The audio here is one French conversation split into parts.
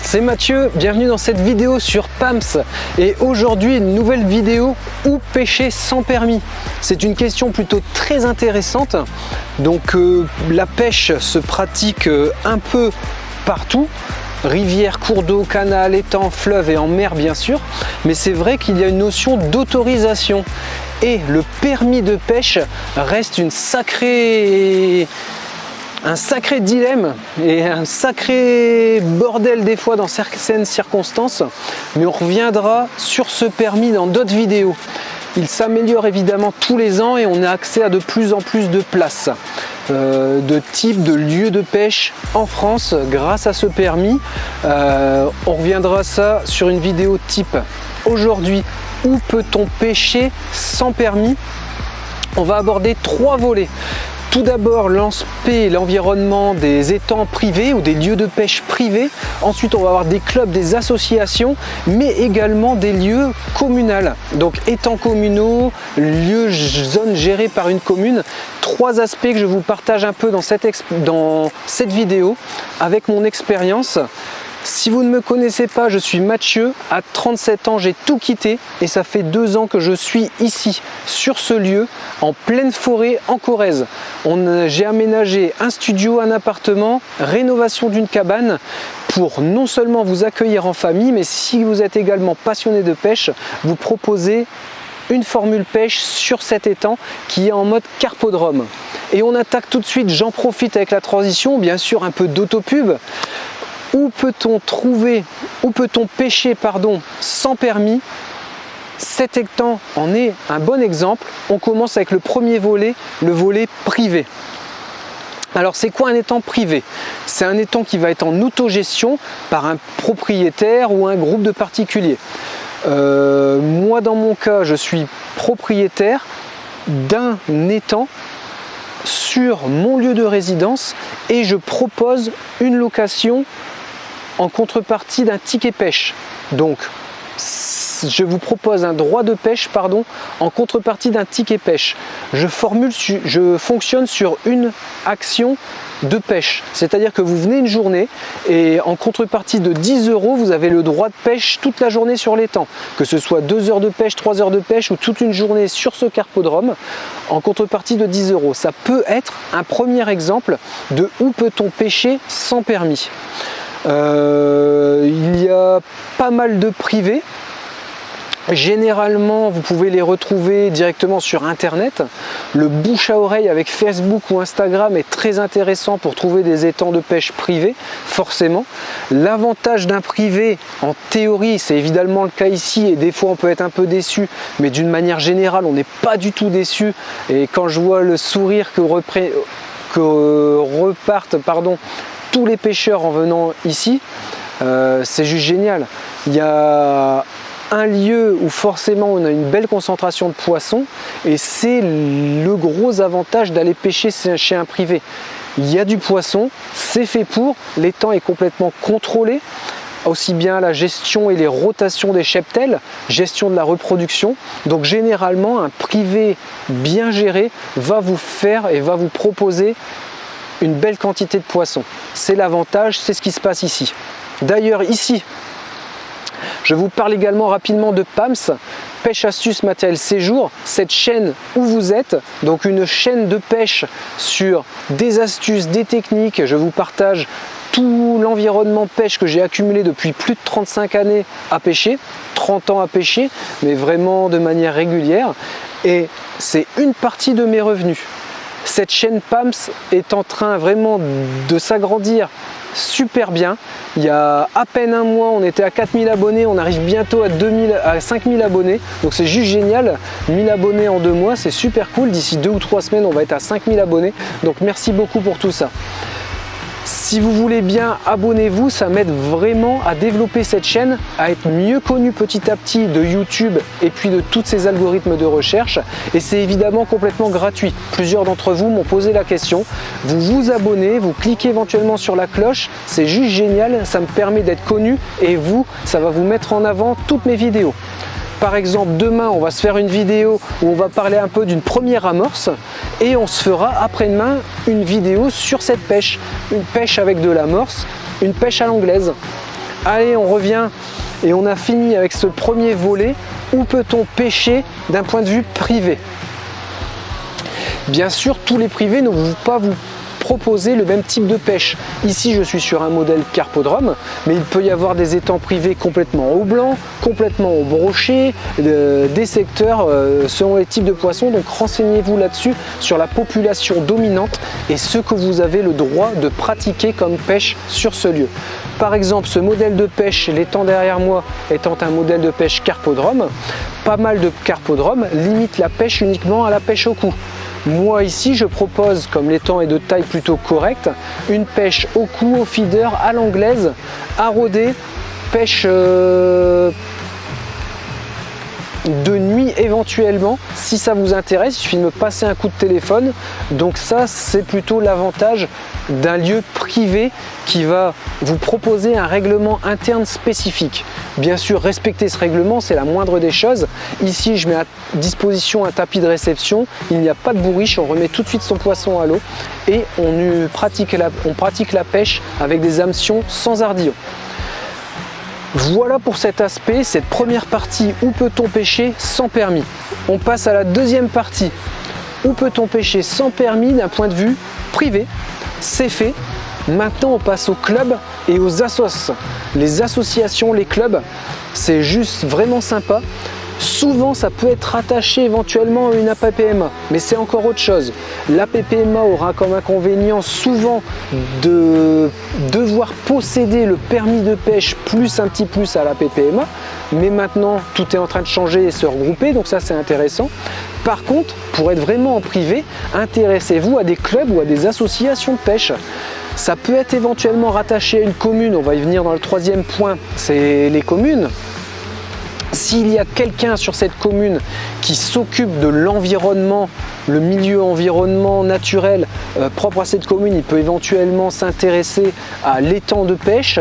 c'est Mathieu, bienvenue dans cette vidéo sur PAMS et aujourd'hui une nouvelle vidéo où pêcher sans permis. C'est une question plutôt très intéressante. Donc la pêche se pratique un peu partout, rivière, cours d'eau, canal, étang, fleuve et en mer bien sûr, mais c'est vrai qu'il y a une notion d'autorisation et le permis de pêche reste un sacré dilemme et un sacré bordel des fois dans certaines circonstances, mais on reviendra sur ce permis dans d'autres vidéos. Il s'améliore évidemment tous les ans et on a accès à de plus en plus de places, de types de lieux de pêche en France grâce à ce permis. On reviendra ça sur une vidéo type. Aujourd'hui, où peut-on pêcher sans permis? On va aborder 3 volets. Tout d'abord, l'aspect, l'environnement des étangs privés ou des lieux de pêche privés. Ensuite, on va avoir des clubs, des associations, mais également des lieux communaux. Donc, étangs communaux, lieux, zones gérées par une commune. 3 aspects que je vous partage un peu dans cette vidéo avec mon expérience. Si vous ne me connaissez pas, je suis Mathieu, à 37 ans j'ai tout quitté et ça fait 2 ans que je suis ici, sur ce lieu, en pleine forêt en Corrèze. J'ai aménagé un studio, un appartement, rénovation d'une cabane pour non seulement vous accueillir en famille, mais si vous êtes également passionné de pêche, vous proposer une formule pêche sur cet étang qui est en mode carpodrome. Et on attaque tout de suite, j'en profite avec la transition, bien sûr un peu d'autopub. Où peut-on pêcher sans permis? Cet étang en est un bon exemple. On commence avec le premier volet, le volet privé. Alors c'est quoi un étang privé? C'est un étang qui va être en autogestion par un propriétaire ou un groupe de particuliers. Moi dans mon cas, je suis propriétaire d'un étang sur mon lieu de résidence et je propose une location en contrepartie d'un ticket pêche. Donc je vous propose un droit de pêche en contrepartie d'un ticket pêche. Je fonctionne sur une action de pêche, c'est-à-dire que vous venez une journée et en contrepartie de 10 €, vous avez le droit de pêche toute la journée sur l'étang, que ce soit 2 heures de pêche, 3 heures de pêche ou toute une journée sur ce carpodrome en contrepartie de 10 €. Ça peut être un premier exemple de où peut-on pêcher sans permis. Il y a pas mal de privés. Généralement, vous pouvez les retrouver directement sur internet. Le bouche à oreille avec Facebook ou Instagram est très intéressant pour trouver des étangs de pêche privés, forcément. L'avantage d'un privé, en théorie, c'est évidemment le cas ici et des fois on peut être un peu déçu, mais d'une manière générale, on n'est pas du tout déçu. Et quand je vois le sourire que repartent tous les pêcheurs en venant ici, c'est juste génial. Il y a un lieu où forcément on a une belle concentration de poissons et c'est le gros avantage d'aller pêcher chez un privé. Il y a du poisson, c'est fait pour, l'étang est complètement contrôlé, aussi bien la gestion et les rotations des cheptels, gestion de la reproduction. Donc généralement un privé bien géré va vous faire et va vous proposer une belle quantité de poissons. C'est l'avantage, c'est ce qui se passe ici. D'ailleurs ici, je vous parle également rapidement de PAMS, Pêche Astuces Matériel Séjour, cette chaîne où vous êtes, donc une chaîne de pêche sur des astuces, des techniques. Je vous partage tout l'environnement pêche que j'ai accumulé depuis plus de 35 années à pêcher, 30 ans à pêcher, mais vraiment de manière régulière. Et c'est une partie de mes revenus. Cette chaîne PAMS est en train vraiment de s'agrandir super bien. Il y a à peine un mois, on était à 4000 abonnés, on arrive bientôt à 5000 abonnés. Donc c'est juste génial, 1000 abonnés en 2 mois, c'est super cool. D'ici 2 ou 3 semaines, on va être à 5000 abonnés. Donc merci beaucoup pour tout ça. Si vous voulez bien, abonnez-vous, ça m'aide vraiment à développer cette chaîne, à être mieux connu petit à petit de YouTube et puis de tous ces algorithmes de recherche. Et c'est évidemment complètement gratuit. Plusieurs d'entre vous m'ont posé la question. Vous vous abonnez, vous cliquez éventuellement sur la cloche, c'est juste génial, ça me permet d'être connu et vous, ça va vous mettre en avant toutes mes vidéos. Par exemple, demain, on va se faire une vidéo où on va parler un peu d'une première amorce et on se fera après-demain une vidéo sur cette pêche. Une pêche avec de l'amorce, une pêche à l'anglaise. Allez, on revient et on a fini avec ce premier volet. Où peut-on pêcher d'un point de vue privé? Bien sûr, tous les privés ne vont pas vous proposer le même type de pêche. Ici, je suis sur un modèle carpodrome, mais il peut y avoir des étangs privés complètement au blanc, complètement au brochet, des secteurs selon les types de poissons. Donc renseignez-vous là-dessus sur la population dominante et ce que vous avez le droit de pratiquer comme pêche sur ce lieu. Par exemple, ce modèle de pêche, l'étang derrière moi étant un modèle de pêche carpodrome, pas mal de carpodromes limitent la pêche uniquement à la pêche au cou. Moi ici je propose, comme l'étang est de taille plutôt correcte, une pêche au cou, au feeder, à l'anglaise, à rôder, pêche de nuit éventuellement, si ça vous intéresse, il suffit de me passer un coup de téléphone. Donc ça c'est plutôt l'avantage d'un lieu privé qui va vous proposer un règlement interne spécifique. Bien sûr, respecter ce règlement, c'est la moindre des choses. Ici, je mets à disposition un tapis de réception, il n'y a pas de bourriche, on remet tout de suite son poisson à l'eau et on pratique la pêche avec des hameçons sans ardillon. Voilà pour cet aspect, cette première partie, où peut-on pêcher sans permis. On passe à la deuxième partie, où peut-on pêcher sans permis d'un point de vue privé. C'est fait. Maintenant, on passe aux clubs et aux assos. Les associations, les clubs, c'est juste vraiment sympa. Souvent, ça peut être rattaché éventuellement à une APPMA, mais c'est encore autre chose. L'APPMA aura comme inconvénient souvent de devoir posséder le permis de pêche plus un petit plus à l'APPMA, mais maintenant, tout est en train de changer et se regrouper, donc ça c'est intéressant. Par contre, pour être vraiment en privé, intéressez-vous à des clubs ou à des associations de pêche. Ça peut être éventuellement rattaché à une commune, on va y venir dans le troisième point, c'est les communes. S'il y a quelqu'un sur cette commune qui s'occupe de l'environnement, le milieu environnement naturel propre à cette commune, il peut éventuellement s'intéresser à l'étang de pêche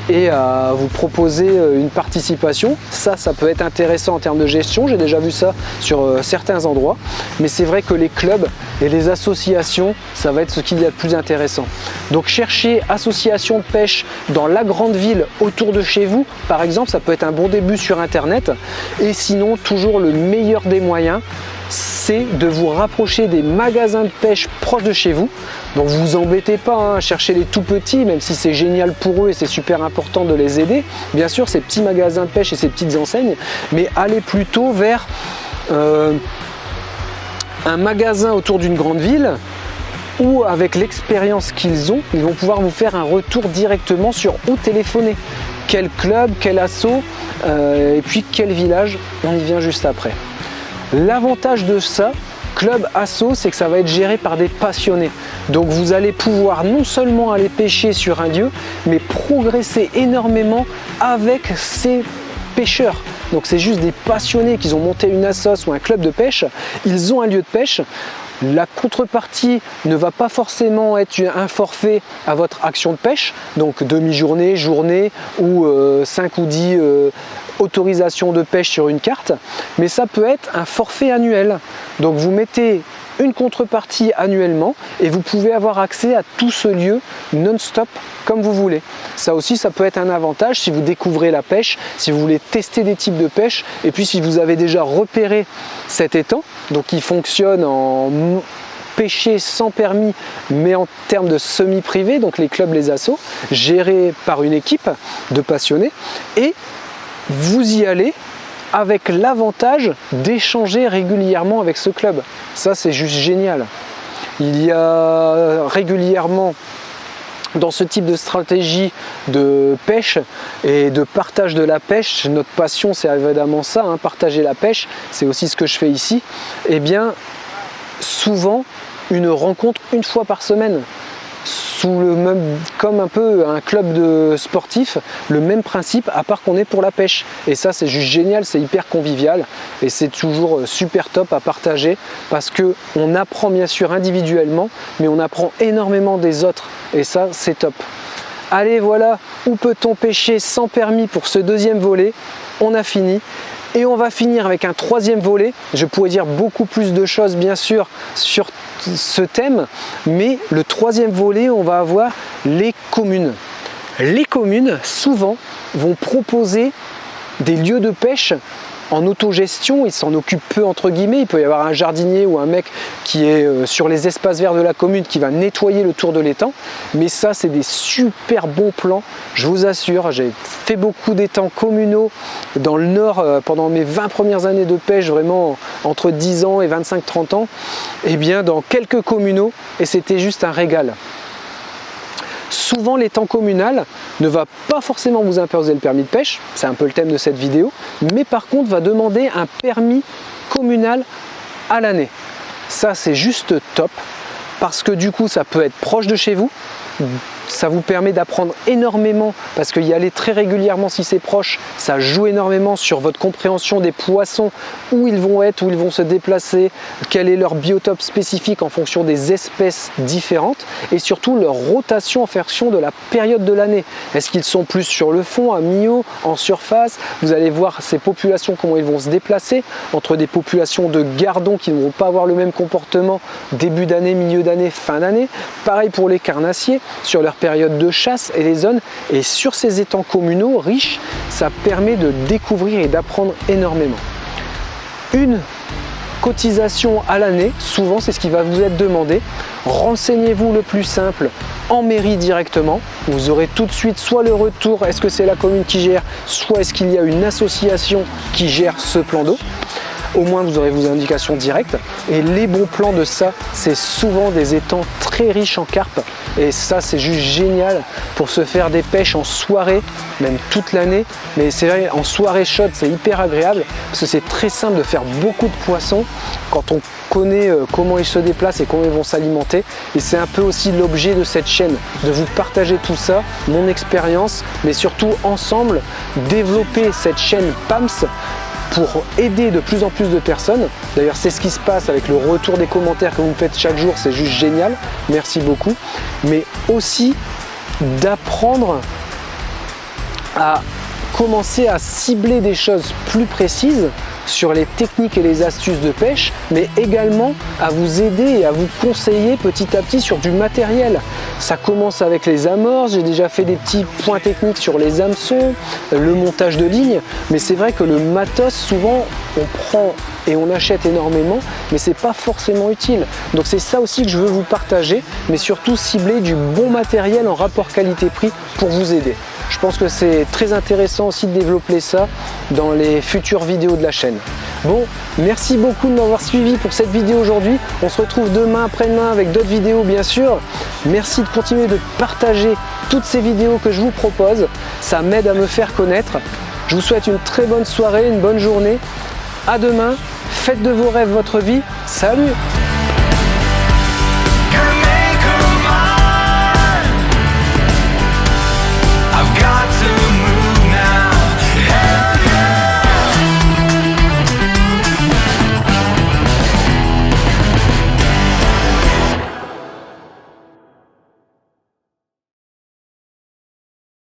et à vous proposer une participation. Ça peut être intéressant en termes de gestion, j'ai déjà vu ça sur certains endroits, mais c'est vrai que les clubs et les associations, ça va être ce qu'il y a de plus intéressant. Donc cherchez association de pêche dans la grande ville autour de chez vous, par exemple, ça peut être un bon début sur internet, et sinon toujours le meilleur des moyens, c'est de vous rapprocher des magasins de pêche proches de chez vous. Donc vous vous embêtez pas à chercher les tout petits, même si c'est génial pour eux et c'est super important de les aider. Bien sûr, ces petits magasins de pêche et ces petites enseignes, mais allez plutôt vers un magasin autour d'une grande ville où avec l'expérience qu'ils ont, ils vont pouvoir vous faire un retour directement sur où téléphoner. Quel club, quel asso et puis quel village, on y vient juste après. L'avantage de ça, club asso, c'est que ça va être géré par des passionnés. Donc vous allez pouvoir non seulement aller pêcher sur un lieu, mais progresser énormément avec ces pêcheurs. Donc c'est juste des passionnés qui ont monté une assoce ou un club de pêche, ils ont un lieu de pêche. La contrepartie ne va pas forcément être un forfait à votre action de pêche, donc demi-journée, journée ou 5 ou 10 autorisations de pêche sur une carte, mais ça peut être un forfait annuel. Donc vous mettez une contrepartie annuellement et vous pouvez avoir accès à tout ce lieu non-stop comme vous voulez. Ça aussi, ça peut être un avantage si vous découvrez la pêche, si vous voulez tester des types de pêche et puis si vous avez déjà repéré cet étang, donc il fonctionne en pêcher sans permis mais en termes de semi-privé, donc les clubs, les assos, gérés par une équipe de passionnés, et vous y allez avec l'avantage d'échanger régulièrement avec ce club. Ça, c'est juste génial. Il y a régulièrement dans ce type de stratégie de pêche et de partage de la pêche, notre passion c'est évidemment ça, hein, partager la pêche, c'est aussi ce que je fais ici, et bien souvent une rencontre une fois par semaine. Sous le même, comme un peu un club de sportif, le même principe, à part qu'on est pour la pêche. Et ça, c'est juste génial, c'est hyper convivial et c'est toujours super top à partager parce que on apprend bien sûr individuellement, mais on apprend énormément des autres et ça, c'est top. Allez, voilà, où peut-on pêcher sans permis pour ce deuxième volet. On a fini. Et on va finir avec un troisième volet. Je pourrais dire beaucoup plus de choses bien sûr sur ce thème, mais le troisième volet, on va avoir les communes. Les communes, souvent, vont proposer des lieux de pêche en autogestion. Ils s'en occupent peu entre guillemets. Il peut y avoir un jardinier ou un mec qui est sur les espaces verts de la commune qui va nettoyer le tour de l'étang. Mais ça, c'est des super bons plans, je vous assure. J'ai fait beaucoup d'étangs communaux dans le nord pendant mes 20 premières années de pêche, vraiment entre 10 ans et 25-30 ans. Et bien dans quelques communaux, et c'était juste un régal. Souvent l'étang communal ne va pas forcément vous imposer le permis de pêche, c'est un peu le thème de cette vidéo, mais par contre va demander un permis communal à l'année. Ça c'est juste top, parce que du coup ça peut être proche de chez vous, ça vous permet d'apprendre énormément, parce qu'y aller très régulièrement si c'est proche, ça joue énormément sur votre compréhension des poissons, où ils vont être, où ils vont se déplacer, quel est leur biotope spécifique en fonction des espèces différentes, et surtout leur rotation en fonction de la période de l'année. Est-ce qu'ils sont plus sur le fond, à mi-eau, en surface? Vous allez voir ces populations, comment ils vont se déplacer, entre des populations de gardons qui ne vont pas avoir le même comportement début d'année, milieu d'année, fin d'année. Pareil pour les carnassiers, sur leur période de chasse et les zones, et sur ces étangs communaux riches, ça permet de découvrir et d'apprendre énormément. Une cotisation à l'année, souvent c'est ce qui va vous être demandé. Renseignez-vous le plus simple en mairie directement, vous aurez tout de suite soit le retour, est-ce que c'est la commune qui gère, soit est-ce qu'il y a une association qui gère ce plan d'eau. Au moins vous aurez vos indications directes, et les bons plans de ça, c'est souvent des étangs très riches en carpe, et ça c'est juste génial pour se faire des pêches en soirée, même toute l'année. Mais c'est vrai, en soirée chaude c'est hyper agréable, parce que c'est très simple de faire beaucoup de poissons quand on connaît comment ils se déplacent et comment ils vont s'alimenter. Et c'est un peu aussi l'objet de cette chaîne, de vous partager tout ça, mon expérience, mais surtout ensemble développer cette chaîne PAMS pour aider de plus en plus de personnes. D'ailleurs c'est ce qui se passe avec le retour des commentaires que vous faites chaque jour, c'est juste génial, merci beaucoup. Mais aussi d'apprendre à commencer à cibler des choses plus précises sur les techniques et les astuces de pêche, mais également à vous aider et à vous conseiller petit à petit sur du matériel. Ça commence avec les amorces, j'ai déjà fait des petits points techniques sur les hameçons, le montage de lignes, mais c'est vrai que le matos, souvent on prend et on achète énormément, mais c'est pas forcément utile. Donc c'est ça aussi que je veux vous partager, mais surtout cibler du bon matériel en rapport qualité-prix pour vous aider. Je pense que c'est très intéressant aussi de développer ça dans les futures vidéos de la chaîne. Bon, merci beaucoup de m'avoir suivi pour cette vidéo aujourd'hui. On se retrouve demain, après-demain avec d'autres vidéos bien sûr. Merci de continuer de partager toutes ces vidéos que je vous propose. Ça m'aide à me faire connaître. Je vous souhaite une très bonne soirée, une bonne journée. À demain, faites de vos rêves votre vie. Salut!